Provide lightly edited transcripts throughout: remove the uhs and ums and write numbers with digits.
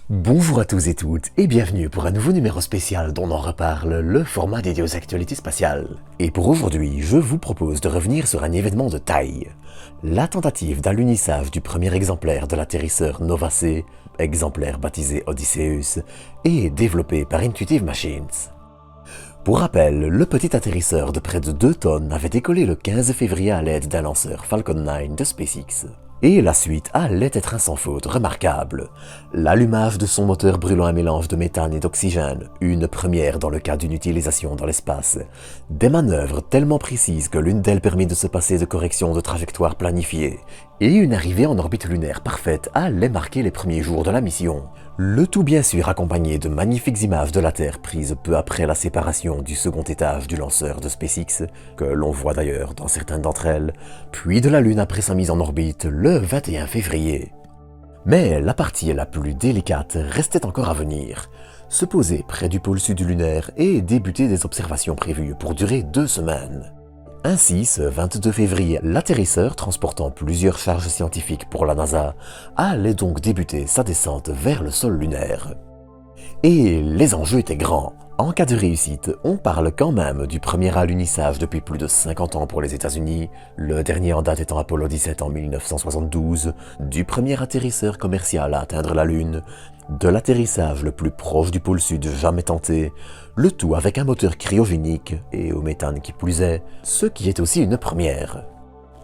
Bonjour à tous et toutes et bienvenue pour un nouveau numéro spécial dont on reparle, le format dédié aux actualités spatiales. Et pour aujourd'hui, je vous propose de revenir sur un événement de taille. La tentative d'alunissage du premier exemplaire de l'atterrisseur Nova C, exemplaire baptisé Odysseus, et développé par Intuitive Machines. Pour rappel, le petit atterrisseur de près de 2 tonnes avait décollé le 15 février à l'aide d'un lanceur Falcon 9 de SpaceX. Et la suite allait être un sans faute remarquable. L'allumage de son moteur brûlant un mélange de méthane et d'oxygène, une première dans le cas d'une utilisation dans l'espace. Des manœuvres tellement précises que l'une d'elles permit de se passer de corrections de trajectoire planifiées. Et une arrivée en orbite lunaire parfaite allait marquer les premiers jours de la mission. Le tout bien sûr accompagné de magnifiques images de la Terre prises peu après la séparation du second étage du lanceur de SpaceX, que l'on voit d'ailleurs dans certaines d'entre elles, puis de la Lune après sa mise en orbite le 21 février. Mais la partie la plus délicate restait encore à venir. Se poser près du pôle sud lunaire et débuter des observations prévues pour durer 2 semaines. Ainsi, ce 22 février, l'atterrisseur transportant plusieurs charges scientifiques pour la NASA allait donc débuter sa descente vers le sol lunaire. Et les enjeux étaient grands. En cas de réussite, on parle quand même du premier alunissage depuis plus de 50 ans pour les États-Unis, le dernier en date étant Apollo 17 en 1972, du premier atterrisseur commercial à atteindre la Lune, de l'atterrissage le plus proche du pôle sud jamais tenté, le tout avec un moteur cryogénique et au méthane qui plus est, ce qui est aussi une première.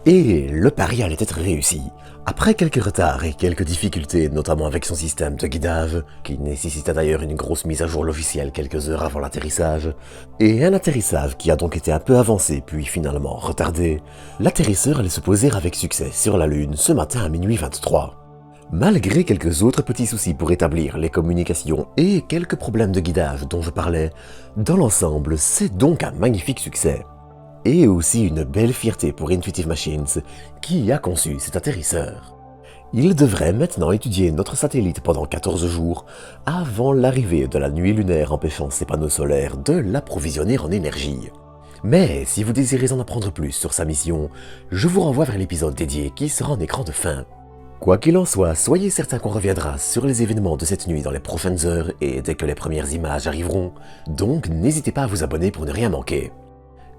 Et le pari allait être réussi. Après quelques retards et quelques difficultés, notamment avec son système de guidage, qui nécessita d'ailleurs une grosse mise à jour logicielle quelques heures avant l'atterrissage, et un atterrissage qui a donc été un peu avancé puis finalement retardé, l'atterrisseur allait se poser avec succès sur la Lune ce matin à minuit 23. Malgré quelques autres petits soucis pour établir les communications et quelques problèmes de guidage dont je parlais, dans l'ensemble, c'est donc un magnifique succès. Et aussi une belle fierté pour Intuitive Machines, qui a conçu cet atterrisseur. Il devrait maintenant étudier notre satellite pendant 14 jours, avant l'arrivée de la nuit lunaire empêchant ses panneaux solaires de l'approvisionner en énergie. Mais si vous désirez en apprendre plus sur sa mission, je vous renvoie vers l'épisode dédié qui sera en écran de fin. Quoi qu'il en soit, soyez certain qu'on reviendra sur les événements de cette nuit dans les prochaines heures et dès que les premières images arriveront, donc n'hésitez pas à vous abonner pour ne rien manquer.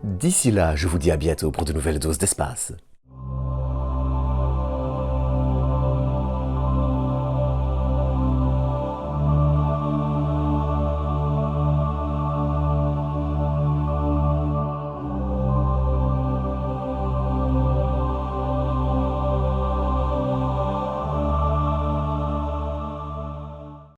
D'ici là, je vous dis à bientôt pour de nouvelles doses d'espace.